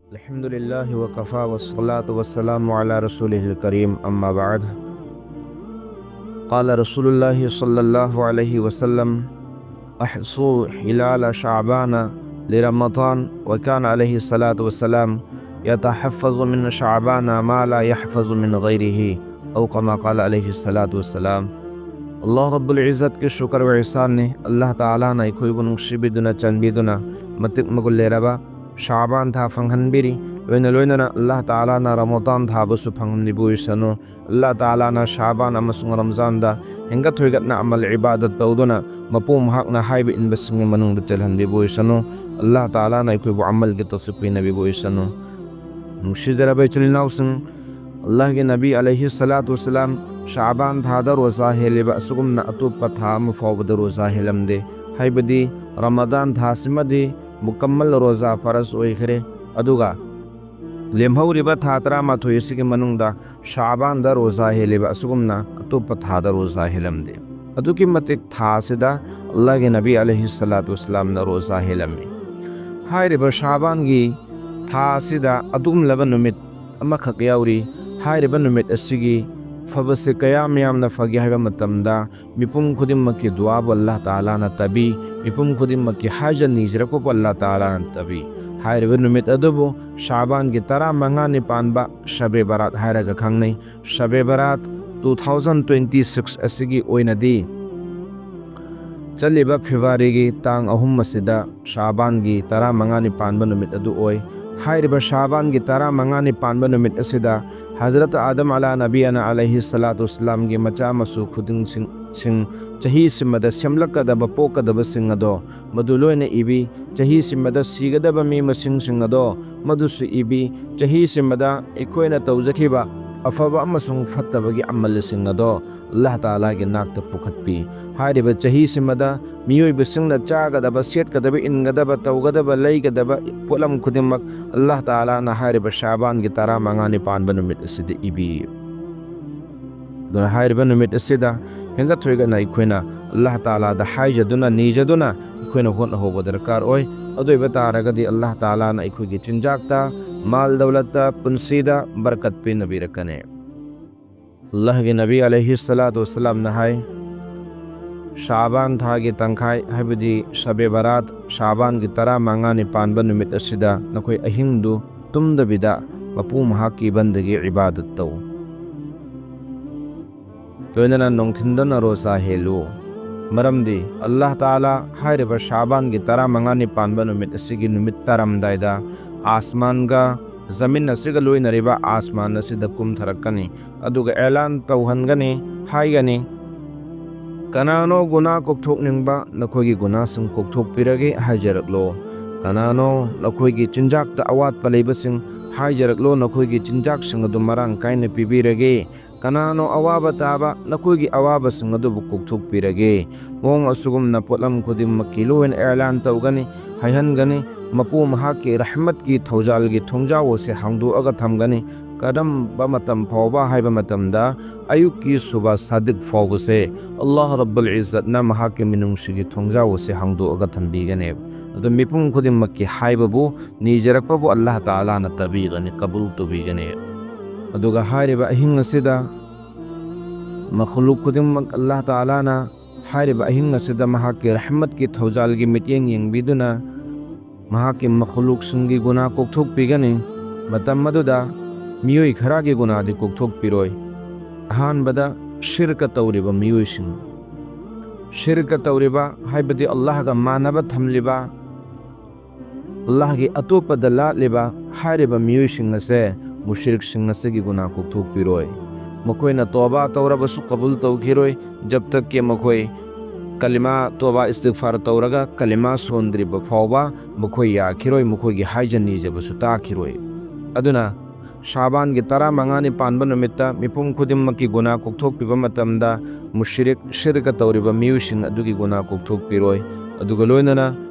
अल्हम्दुलिल्लाहि व कफ़ा वस्सलातु वस्सलामु अला रसूलिहिल करीम अम्मा बाद। क़ाला रसूलुल्लाहि सल्लल्लाहु अलैहि वसल्लम अहसू हिलाल शअबान लिरमज़ान व कान अलैहि सलातु वस्सलाम यतहफ़्फ़ज़ु मिन शअबान मा ला यहफ़ज़ु मिन गैरिही औ कमा क़ाल अलैहि सलातु वस्सलाम। अल्लाह रब्बुल इज़्ज़त के शुक्र व ihsan ने अल्लाह ताला ना इखोइबु नुंसिबिदुना चंबिदुना मतिक मगुल लेरबा शाबान था फंगहनबिरी लोइना लोइना अल्लाह ताला ना रमज़ान था बसु फंगहनबिबु इसनो अल्लाह ताला ना शाबान अमसुंग रमज़ान दा हिंगा थोइगतना अमल इबादत तौदुना मपुम हकना हाइब इनबसिंग मनुंग चलहनबिबु इसनो अल्लाह ताला ना इखोइबु अमल के तौफीक पिनबिबु इसनो नुशिजरबे चलिनाउसिंग अल्लाह के नबी अलैहि सलातु वस्सलाम शाबान था दा रोज़ा हेलिबा असुगुमना अतुप्पा था मुफावद रोज़ा हेलमदे हाइबदी रमज़ान था सिमदी मुकम्मल रोज़ा फ़रज़ ओइखरे अदुगा लेमहौरिबा था तरामाथोइसिगे मनुंगदा शाबान दा रोज़ा हेलिबा असुगुमना अतुप्पा था दा रोज़ा हेलमदे अदुकी मतिक था सिदा अल्लाह के नबी अलैहि सलातु वस्सलाम दा रोज़ा हेलमी हाइरिबा शाबान गी था सिदा अदुगुमलबा नुमित अमखक याउरी हाइरिबा नुमित असिगी फबसे कयाम यामना फगे हाइबा मतमदा मिपुम खुदिमकी दुआ अल्लाह ताला ना तबी मिपुम खुदिमकी हाजा निजरको अल्लाह ताला ना तबी हाइरिबा नुमित अदुबु शाबान की तरा मंगानी पानबा शबे बरात हाइरगा खंगनै शबे बरात 2026 असिगी ओइनदी चलिबा फेब्रुआरी की तांग अहुम मसिदा शाबान की तरा मंगानी पानबा नुमित अदु ओइ हाइरिबा शाबान की तरा मंगानी पानबा नुमित असिदा हज़रत आदम अला नबीना अलैहि सलातु वस्सलाम की मचा मसु खुदिंग सिंग चही सिमदा सेमलकदब पोकदब सिंग अदो मदु लोइना इबी चही सिमदा सीगदब मी मसिंग सिंग अदो मदुसु इबी चही सिमदा इखोइना तौजखिबा अफबा अमसुंग फत्तबगी अमल सिंग अदो अल्लाह ताला के नाकता पुखतपी हाइरिबा चही सिमदा मियोइब सिंगना चागदब सेटकदब इनगदब तौगदब लैगदब पोलम खुदिमक अल्लाह ताला ना हाइरिबा शाबान की तरा मंगानी पानबा नुमित असिदा इबी दुना हाइरिबा नुमित असिदा हिंगा थोइगना इखोइना अल्लाह ताला दा हाइजदुना निजदुना इखोइना होना होबो दरकार ओइ अदोइबा तारगदी अल्लाह ताला ना इखोइगी चिंजाकता माल दौलता पुंसीदा बरकत पे नबी रखने अल्लाह के नबी अलैहि सलातु वस्सलाम नहाय शाबान था के तंखाय हाइबदी शबे बरात शाबान की तरा मंगानी पानबा नुमित असिदा नकोई अहिंदु तुमदबिदा मपुम हाकी बंदगी इबादत तौ लोइना नोंथिंदना रोज़ा हेलु मरमदी अल्लाह ताला हाइरिबा शाबान की तरा मंगानी पानबा नुमित असिगी नुमित तरमदाइदा आसमान का जमीन असिगा लोइनरिबा आसमान असिदा कुमथरकनी अदुगा ऐलान तौहनगनी हाइगनी कनानो गुना कोक्थोकनिंगबा नखोगी गुनासिंग कोक्थोकपिरगे हाइजरकलो कनानो नखोगी चिंजाकता अवातपा लैबसिंग हाइजरकलो नखोगी चिंजाकसिंग अदु मरांग काइना पिबिरगे कनानो अवाबा ताबा नखोगी अवाबासिंग अदुबु कोक्थोकपिरगे मोंग असुगुमना पोलम खुदिमकी लोइन ऐलान तौगनी हाइहनगनी मपू महाके रहमत की थौजाल की थोंजाओ से हांगदोअगा थमगनी करम बमतम फौबा हाइबा मतमदा अयुक की सुबह सादिक फौब से अल्लाह रब्बुल इज़्ज़त ना महाके मिनुंगसिगी थोंजाओ से हांगदोअगा थमबीगने अदु मिपुम खुदिमकी हाइबबु निजरकपबु अल्लाह ताला ना तबीगनी कबूल तुबीगने अदुगा हाइरिबा अहिंग असिदा मखलूक खुदिमक अल्लाह ताला ना हाइरिबा अहिंग असिदा महाके रहमत की थौजाल की मिटियंग यंगबीदुना महाके मखलूक संगी गुना कोक्थोक पिगनी मतम मदुदा मियोई खरा के गुना दि कोक्थोक पिरोय अहान बदा शिरक तौरिबा मियोई सिंग शिरक तौरिबा हाइबदी अल्लाह का मानबा थमलिबा अल्लाह की अतोप दलालिबा हाइरिबा मियोई सिंग से मुशिरक सिंग से की गुना कोक्थोक पिरोय मकोइना तौबा तौरबसु कबूल तौखिरोय जब तक के मकोई कलिमा तोबा इस्तिगफार तौरगा कलिमा सोंद्रिबा फौबा मखोई याखिरोय मखोगी हाइजनी जबसु ताखिरोय अदुना शाबान की तरा मंगानी पानबा नुमित्ता मिपुम खुदिमकी गुना कोक्थोकपिबा मतमदा मुशिरिक शिरक तौरिबा मियुसिंग अदुगी गुना कोक्थोकपिरोय अदुगा लोइनना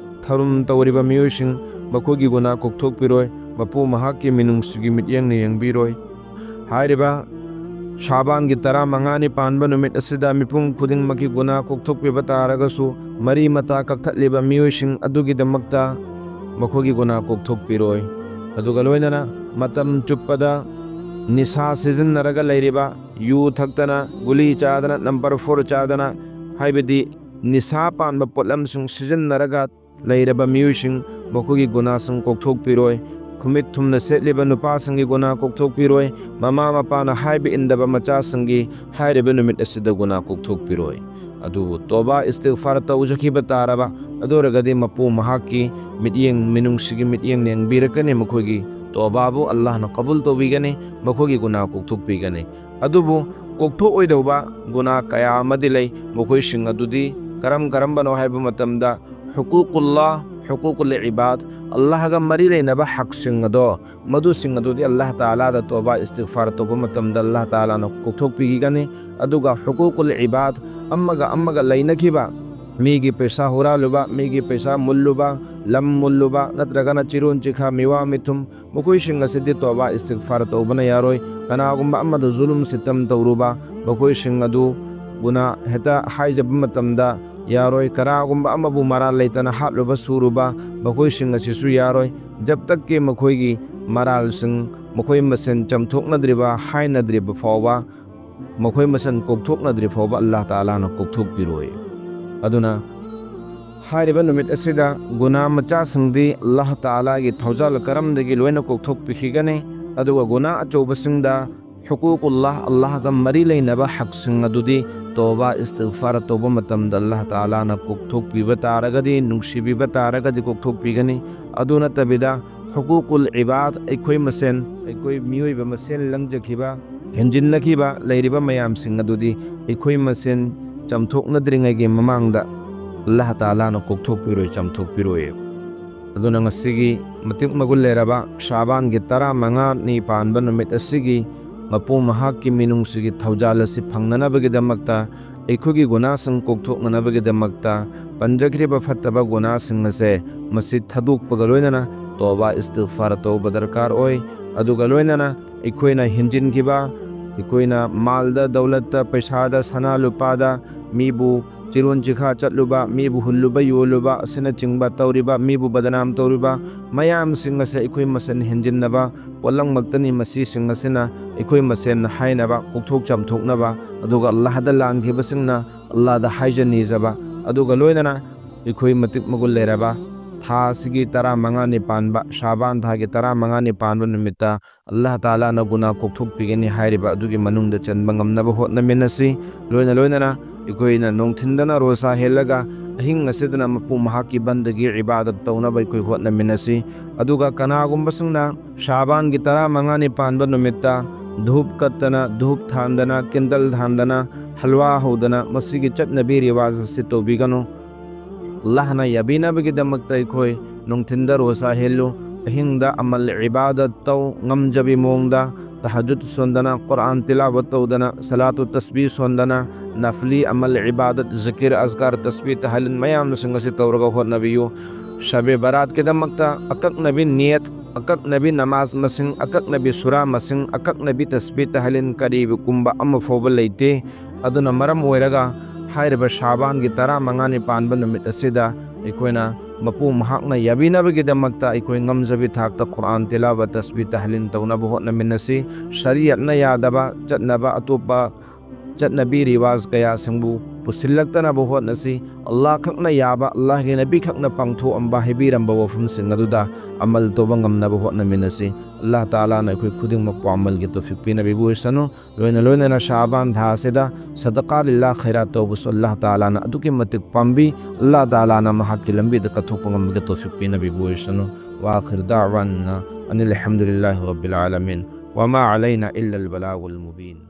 थरुम तौरिबा मियुसिंग मखोगी गुना कोक्थोकपिरोय मपू महाके मिनुंगसिगी मित्यंगने यंगबिरोय हाइरिबा शाबान की तरा मंगानी पानबा नुमित असिदा मिपुम खुदिमकी गुना कोक्थोकपिबा तारगसु मरी मता कक्थलिबा मियुसिंग अदुगी दमक्ता मखोगी गुना कोक्थोकपिरोय ꯑꯗꯨꯒ ꯂꯣꯏꯅꯅ ꯃꯇꯝ ꯆꯨꯞꯄꯗ ꯅꯤꯁꯥ ꯁꯤꯖꯤꯟꯅꯔꯒ ꯂꯩꯔꯤꯕ ꯌꯨ ꯊꯛꯇꯅ ꯒꯨꯂꯤ ꯆꯥꯗꯅ ꯅꯝꯕꯔ 4 ꯆꯥꯗꯅ ꯍꯥꯏꯕꯗꯤ ꯅꯤꯁꯥ ꯄꯥꯟꯕ ꯄꯣꯠꯂꯝꯁꯤꯡ ꯁꯤꯖꯤꯟꯅꯔꯒ ꯂꯩꯔꯕ ꯃꯤꯑꯣꯏꯁꯤꯡ ꯃꯈꯣꯏꯒꯤ ꯒꯨꯅꯥꯁꯤꯡ ꯀꯣꯛꯊꯣꯛꯄꯤꯔꯣꯏ꯫ ꯈꯨꯃꯤꯠ ꯊꯨꯝꯅ ꯁꯦꯠꯂꯤꯕ ꯅꯨꯄꯥꯁꯤꯡꯒꯤ ꯒꯨꯅꯥ ꯀꯣꯛꯊꯣꯛꯄꯤꯔꯣꯏ꯫ ꯃꯃꯥ ꯃꯄꯥꯅ ꯍꯥꯏꯕ ꯏꯟꯗꯕ ꯃꯆꯥꯁꯤꯡꯒꯤ ꯍꯥꯏꯔꯤꯕ ꯅꯨꯃꯤꯠ ꯑꯁꯤꯗ ꯒꯨꯅꯥ ꯀꯣꯛꯊꯣꯛꯄꯤꯔꯣꯏ꯫ ꯑꯗꯨꯕꯨ ꯇꯣꯕꯥ ꯏꯁꯇꯤꯒꯐꯥꯔ ꯇꯧꯖꯈꯤꯕ ꯇꯥꯔꯕ ꯑꯗꯨ ꯑꯣꯏꯔꯒꯗꯤ ꯃꯄꯨ ꯃꯍꯥꯛꯀꯤ ꯃꯤꯠꯌꯦꯡ ꯃꯤꯅꯨꯡꯁꯤꯒꯤ ꯃꯤꯠꯌꯦꯡ ꯌꯦꯡꯕꯤꯔꯛꯀꯅꯤ, ꯃꯈꯣꯏꯒꯤ ꯇꯣꯕꯥꯕꯨ ꯑꯜꯂꯥꯍꯅ ꯀꯕꯨꯜ ꯇꯧꯕꯤꯒꯅꯤ, ꯃꯈꯣꯏꯒꯤ ꯒꯨꯅꯥ ꯀꯣꯛꯊꯣꯛꯄꯤꯒꯅꯤ꯫ ꯑꯗꯨꯕꯨ ꯀꯣꯛꯊꯣꯛꯑꯣꯏꯗꯧꯕ ꯒꯨꯅꯥ ꯀꯌꯥ ꯑꯃꯗꯤ ꯂꯩ꯫ ꯃꯈꯣꯏꯁꯤꯡ ꯑꯗꯨꯗꯤ ꯀꯔꯝꯕꯅꯣ ꯍꯥꯏꯕ ꯃꯇꯝꯗ ꯍꯨꯀꯨꯀꯨꯜꯂꯥꯍ, ꯍꯨꯀꯨꯀꯨꯜ ꯏꯕꯥꯗ, ꯑꯜꯂꯥꯍꯒ ꯃꯔꯤ ꯂꯩꯅꯕ ꯍꯛꯁꯤꯡ ꯑꯗꯣ ꯃꯗꯨꯁꯤꯡ ꯑꯗꯨꯗꯤ ꯑꯜꯂꯥꯍ ꯇꯥꯂꯥꯗ ꯇꯣꯕꯥ ꯏꯁꯇꯤꯒꯐꯥꯔ ꯇꯧꯕ ꯃꯇꯝꯗ ꯑꯜꯂꯥꯍ ꯇꯥꯂꯥꯅ ꯀꯣꯛꯊꯣꯛꯄꯤꯒꯅꯤ꯫ ꯑꯗꯨꯒ ꯍꯨꯀꯨꯀꯨꯜ ꯏꯕꯥꯗ, ꯑꯃꯒ ꯂꯩꯅꯈꯤꯕ ꯃꯤꯒꯤ ꯄꯩꯁꯥ ꯍꯨꯔꯥꯜꯂꯨꯕ, ꯃꯤꯒꯤ ꯄꯩꯁꯥ ꯃꯨꯜꯂꯨꯕ, ꯂꯝ ꯃꯨꯜꯂꯨꯕ, ꯅꯠꯇ꯭ꯔꯒꯅ ꯆꯤꯔꯣꯟ ꯆꯤꯈꯥ ꯃꯤꯋꯥ ꯃꯤꯊꯨꯝ, ꯃꯈꯣꯏꯁꯤꯡ ꯑꯁꯤꯗꯤ ꯇꯣꯕꯥ ꯏꯁꯇꯤꯒꯐꯥꯔ ꯇꯧꯕꯅ ꯌꯥꯔꯣꯏ꯫ ꯀꯅꯥꯒꯨꯝꯕ ꯑꯃꯗ ꯖꯨꯂꯨꯝ ꯁꯤꯇꯝ ꯇꯧꯔꯨꯕ, ꯃꯈꯣꯏꯁꯤꯡ ꯑꯗꯨ ꯒꯨꯅꯥ ꯍꯦꯛꯇ ꯍꯥꯏꯖꯕ ꯃꯇꯝꯗ ꯌꯥꯔꯣꯏ꯫ ꯀꯅꯥꯒꯨꯝꯕ ꯑꯃꯕꯨ ꯃꯔꯥꯜ ꯂꯩꯇꯅ ꯍꯥꯠꯂꯨꯕ ꯁꯨꯔꯨꯕ, ꯃꯈꯣꯏꯁꯤꯡ ꯑꯁꯤꯁꯨ ꯌꯥꯔꯣꯏ꯫ ꯖꯕꯇꯛꯀꯤ ꯃꯈꯣꯏꯒꯤ ꯃꯔꯥꯜꯁꯤꯡ ꯃꯈꯣꯏ ꯃꯁꯦꯟ ꯆꯝꯊꯣꯛꯅꯗ꯭ꯔꯤꯕ, ꯍꯥꯏꯅꯗ꯭ꯔꯤꯕ ꯐꯥꯎꯕ, ꯃꯈꯣꯏ ꯃꯁꯦꯟ ꯀꯣꯛꯊꯣꯛꯅꯗ꯭ꯔꯤ ꯐꯥꯎꯕ ꯑꯜꯂꯥꯍ ꯇꯥꯂꯥꯅ ꯀꯣꯛꯊꯣꯛꯄꯤꯔꯣꯏ꯫ ꯑꯗꯨꯅ ꯍꯥꯏꯔꯤꯕ ꯅꯨꯃꯤꯠ ꯑꯁꯤꯗ ꯒꯨꯅꯥ ꯃꯆꯥꯁꯤꯡꯗꯤ ꯑꯜꯂꯥꯍ ꯇꯥꯂꯥꯒꯤ ꯊꯧꯖꯥꯜ ꯀꯔꯝꯗꯒꯤ ꯂꯣꯏꯅ ꯀꯣꯛꯊꯣꯛꯄꯤꯈꯤꯒꯅꯤ꯫ ꯑꯗꯨꯒ ꯒꯨꯅꯥ ꯑꯆꯧꯕꯁꯤꯡꯗ ꯍꯨꯀꯨꯀꯨꯜꯂꯥꯍ, ꯑꯜꯂꯥꯍꯒ ꯃꯔꯤ ꯂꯩꯅꯕ ꯍꯛꯁꯤꯡ ꯑꯗꯨꯗꯤ ꯇꯣꯕꯥ ꯏꯁꯇꯤꯒꯐꯥꯔ ꯇꯧꯕ ꯃꯇꯝꯗ ꯑꯜꯂꯥꯍ ꯇꯥꯂꯥꯅ ꯀꯣꯛꯊꯣꯛꯄꯤꯕ ꯇꯥꯔꯒꯗꯤ, ꯅꯨꯡꯁꯤꯕꯤꯕ ꯇꯥꯔꯒꯗꯤ ꯀꯣꯛꯊꯣꯛꯄꯤꯒꯅꯤ꯫ ꯑꯗꯨ ꯅꯠꯇꯕꯤꯗ ꯍꯨꯀꯨꯀꯨꯜ ꯏꯕꯥꯗ, ꯑꯩꯈꯣꯏ ꯃꯁꯦꯟ, ꯑꯩꯈꯣই ꯃꯤꯑꯣꯏꯕ ꯃꯁꯦꯟ ꯂꯪꯖꯈꯤꯕ, ꯍꯦꯟꯖꯤꯟꯅꯈꯤꯕ ꯂꯩꯔꯤꯕ ꯃꯌꯥꯝꯁꯤꯡ ꯑꯗꯨꯗꯤ ꯑꯩꯈꯣꯏ ꯃꯁꯦꯟ ꯆꯝꯊꯣꯛꯅꯗ꯭ꯔꯤꯉꯩꯒꯤ ꯃꯃꯥꯡꯗ ꯑꯜꯂꯥꯍ ꯇꯥꯂꯥꯅ ꯀꯣꯛꯊꯣꯛꯄꯤꯔꯣꯏ, ꯆꯝꯊꯣꯛꯄꯤꯔꯣꯏ꯫ ꯑꯗꯨꯅ ꯉꯁꯤꯒꯤ ꯃꯇꯤꯛ ꯃꯒꯨꯟ ꯂꯩꯔꯕ ꯁꯥꯕꯥꯟꯒꯤ 15ꯅꯤ ꯄꯥꯟꯕ ꯅꯨꯃꯤꯠ ꯑꯁꯤꯒꯤ ꯃꯄꯨ ꯃꯍꯥꯛꯀꯤ ꯃꯤꯅꯨꯡꯁꯤꯒꯤ ꯊꯧꯖꯥꯜ ꯑꯁꯤ ꯐꯪꯅꯅꯕꯒꯤꯗꯃꯛꯇ, ꯑꯩꯈꯣꯏꯒꯤ ꯒꯨꯅꯥꯁꯤꯡ ꯀꯣꯛꯊꯣꯛꯅꯅꯕꯒꯤꯗꯃꯛꯇ ꯄꯟꯖꯈ꯭ꯔꯤꯕ ꯐꯠꯇꯕ ꯒꯨꯅꯥꯁꯤꯡ ꯑꯁꯦ ꯃꯁꯤ ꯊꯥꯗꯣꯛꯄꯒ ꯂꯣꯏꯅꯅ ꯇꯣꯕꯥ ꯏꯁꯇꯤꯒꯐꯥꯔ ꯇꯧꯕ ꯗꯔꯀꯥꯔ ꯑꯣꯏ꯫ ꯑꯗꯨꯒ ꯂꯣꯏꯅꯅ ꯑꯩꯈꯣꯏꯅ ꯍꯦꯟꯖꯤꯟꯈꯤꯕ, ꯑꯩꯈꯣꯏꯅ ꯃꯥꯜꯗ, ꯗꯧꯂꯠꯇ, ꯄꯩꯁꯥꯗ, ꯁꯅꯥ ꯂꯨꯄꯥꯗ, ꯃꯤꯕꯨ ꯆꯤꯔꯣꯟ ꯆꯤꯈꯥ ꯆꯠꯂꯨꯕ, ꯃꯤꯕꯨ ꯍꯨꯜꯂꯨꯕ ꯌꯣꯜꯂꯨꯕ ꯑꯁꯤꯅꯆꯤꯡꯕ ꯇꯧꯔꯤꯕ, ꯃꯤꯕꯨ ꯕꯗꯅꯥꯝ ꯇꯧꯔꯤꯕ ꯃꯌꯥꯝꯁꯤꯡ ꯑꯁꯦ ꯑꯩꯈꯣꯏ ꯃꯁꯦꯟ ꯍꯦꯟꯖꯤꯟꯅꯕ ꯄꯣꯠꯂꯝꯃꯛꯇꯅꯤ꯫ ꯃꯁꯤꯁꯤꯡ ꯑꯁꯤꯅ ꯑꯩꯈꯣꯏ ꯃꯁꯦꯟ ꯍꯥꯏꯅꯕ, ꯀꯣꯛꯊꯣꯛ ꯆꯥꯝꯊꯣꯛꯅꯕ, ꯑꯗꯨꯒ ꯑꯜꯂꯥꯍꯗ ꯂꯥꯟꯈꯤꯕꯁꯤꯡꯅ ꯑꯜꯂꯥꯍꯗ ꯍꯥꯏꯖ ꯅꯤꯖꯕ, ꯑꯗꯨꯒ ꯂꯣꯏꯅꯅ ꯑꯩꯈꯣꯏ ꯃꯇꯤꯛ ꯃꯒꯨꯟ ꯂꯩꯔꯕ ꯊꯥ ꯑꯁꯤꯒꯤ 15ꯅꯤ ꯄꯥꯟꯕ ꯁꯥꯕꯥꯟ ꯊꯥꯒꯤ 15ꯅꯤ ꯄꯥꯟꯕ ꯅꯨꯃꯤꯠꯇ ꯑꯜꯂꯥꯍ ꯇꯥꯂꯥꯅ ꯒꯨꯅꯥ ꯀꯣꯛꯊꯣꯛꯄꯤꯒꯅꯤ ꯍꯥꯏꯔꯤꯕ ꯑꯗꯨꯒꯤ ꯃꯅꯨꯡꯗ ꯆꯟꯕ ꯉꯝꯅꯕ ꯍꯣꯠꯅꯃꯤꯟꯅꯁꯤ꯫ ꯂꯣꯏꯅꯅ ꯑꯩꯈꯣꯏꯅ ꯅꯣꯡꯊꯤꯟꯗꯅ ꯔꯣꯖꯥ ꯍꯦꯜꯂꯒ ꯑꯍꯤꯡ ꯑꯁꯤꯗꯅ ꯃꯄꯨ ꯃꯍꯥꯛꯀꯤ ꯕꯟꯗꯒꯤ ꯏꯕꯥꯗꯠ ꯇꯧꯅꯕ ꯑꯩꯈꯣꯏ ꯍꯣꯠꯅꯃꯤꯟꯅꯁꯤ꯫ ꯑꯗꯨꯒ ꯀꯅꯥꯒꯨꯝꯕꯁꯤꯡꯅ ꯁꯥꯕꯥꯟꯒꯤ 15ꯅꯤ ꯄꯥꯟꯕ ꯅꯨꯃꯤꯠꯇ ꯙꯨꯞ ꯀꯠꯇꯅ, ꯙꯨꯞ ꯊꯥꯟꯗꯅ, ꯀꯦꯟꯗꯜ ꯊꯥꯟꯗꯅ, ꯍꯜꯋꯥ ꯍꯧꯗꯅ ꯃꯁꯤꯒꯤ ꯆꯠꯅꯕꯤ ꯔꯤꯋꯥꯖ ꯑꯁꯤ ꯇꯧꯕꯤꯒꯅꯨ꯫ ꯑꯜꯂꯥꯍꯅ ꯌꯥꯕꯤꯅꯕꯒꯤꯗꯃꯛꯇ ꯑꯩꯈꯣꯏ ꯅꯨꯡꯊꯤꯟꯗ ꯔꯣꯖꯥ ꯍꯦꯜꯂꯨ, ꯑꯍꯤꯡꯗ ꯑꯃꯜ ꯏꯕꯥꯗꯠ ꯇꯧ, ꯉꯝꯖꯕꯤ ꯃꯑꯣꯡꯗ ꯇꯍꯖꯨꯗ ꯁꯣꯟꯗꯅ, ꯀꯨꯔআꯟ ꯇꯤꯂꯥꯋꯠ ꯇꯧꯗꯅ, ꯁꯂꯥꯇꯨ ꯇꯁꯕꯤꯍ ꯁꯣꯟꯗꯅ, ꯅꯐꯂꯤ ꯑꯃꯜ ꯏꯕꯥꯗꯠ, ꯖꯤꯀꯤꯔ, ꯑꯖꯀꯥꯔ, ꯇꯁꯕꯤꯍ, ꯇꯍꯂꯤꯜ ꯃꯌꯥꯝꯁꯤꯡ ꯑꯁꯤ ꯇꯧꯔꯒ ꯍꯣꯠꯅꯕꯤꯌꯨ꯫ ꯁꯕꯦ ꯕꯥꯔꯥꯠꯀꯤꯗꯃꯛꯇ ꯑꯀꯛꯅꯕꯤ ꯅꯤꯌꯠ, ꯑꯀꯛꯅꯕꯤ ꯅꯃꯥꯖ ꯃꯁꯤꯡ, ꯑꯀꯛꯅꯕꯤ ꯁꯨꯔꯥ ꯃꯁꯤꯡ, ꯑꯀꯛꯅꯕꯤ ꯇꯁꯕꯤꯍ ꯇꯍꯂꯤꯜ ꯀꯔꯤꯒꯨꯝꯕ ꯑꯃ ꯐꯥꯎꯕ ꯂꯩꯇꯦ꯫ ꯑꯗꯨꯅ ꯃꯔꯝ ꯑꯣꯏꯔꯒ ꯍꯥꯏꯔꯤꯕ ꯁꯥꯕꯥꯟꯒꯤ 15ꯅꯤ ꯄꯥꯟꯕ ꯅꯨꯃꯤꯠ ꯑꯁꯤꯗ ꯑꯩꯈꯣꯏꯅ ꯃꯄꯨ ꯃꯍꯥꯛꯅ ꯌꯥꯕꯤꯅꯕꯒꯤꯗꯃꯛꯇ ꯑꯩꯈꯣই ꯉꯝꯖꯕꯤ ꯊꯥꯛꯇ ꯀꯨꯔআꯟ ꯇꯤꯂꯥꯋꯠ, ꯇꯁꯕꯤꯍ ꯇꯍꯂꯤꯜ ꯇꯧꯅꯕ ꯍꯣꯠꯅꯃꯤꯟꯅꯁꯤ꯫ ꯁꯔꯤꯌꯠꯅ ꯌꯥꯗꯕ ꯆꯠꯅꯕ ꯑꯇꯣꯞꯄ ꯆꯠꯅꯕꯤ ꯔꯤꯋꯥꯖ ꯀꯌꯥꯁꯤꯡꯕꯨ ꯄꯨꯁꯤꯜꯂꯛꯇꯅꯕ ꯍꯣꯠꯅꯁꯤ꯫ ꯑꯜꯂꯥꯍ ꯈꯛꯅ ꯌꯥꯕ, ꯑꯜꯂꯥꯍꯒꯤ ꯅꯕꯤ ꯈꯛꯅ ꯄꯥꯡꯊꯣꯛꯑꯝꯕ, ꯍꯥꯏꯕꯤꯔꯝꯕ ꯋꯥꯐꯝꯁꯤꯡ ꯑꯗꯨꯗ ꯑꯃꯜ ꯇꯧꯕ ꯉꯝꯅꯕ ꯍꯣꯠꯅꯃꯤꯟꯅꯁꯤ꯫ ꯑꯜꯂꯥꯍ ꯇꯥꯂꯥꯅ ꯑꯩꯈꯣꯏ ꯈꯨꯗꯤꯡꯃꯛꯄꯨ ꯑꯃꯜꯒꯤ ꯇꯧꯐꯤꯛ ꯄꯤꯅꯕꯤꯕ ꯑꯣꯏꯁꯅꯨ꯫ ꯂꯣꯏꯅꯅ ꯁꯥꯕꯥꯟ ꯊꯥ ꯑꯁꯤꯗ ꯁꯗaqah ꯂꯤꯜꯂꯥꯍ ꯈꯩꯔꯥꯠ ꯇꯧꯕꯁꯨ ꯑꯜꯂꯥꯍ ꯇꯥꯂꯥꯅ ꯑꯗꯨꯛꯀꯤ ꯃꯇꯤꯛ ꯄꯥꯝꯕꯤ꯫ ꯑꯜꯂꯥꯍ ꯇꯥꯂꯥꯅ ꯃꯍꯥꯛꯀꯤ ꯂꯝꯕꯤꯗ ꯀꯠꯊꯣꯛꯄ ꯉꯝꯕꯒꯤ ꯇꯧꯐꯤꯛ ꯄꯤꯅꯕꯤꯕ ꯑꯣꯏꯁꯅꯨ꯫ ꯋꯥꯈꯤꯔ ꯗഅꯋꯥꯅꯥ ꯑꯅꯤꯜ ꯍꯝꯗꯨꯂꯤꯜꯂꯥꯍꯤ ꯔബ്ಬಿꯜ ꯑꯥꯂꯃꯤꯟ ꯋꯃꯥ ꯑꯂꯩꯅꯥꯏꯜꯂꯜ ꯕලාꯒꯨꯜ ꯃꯨꯕീൻ꯫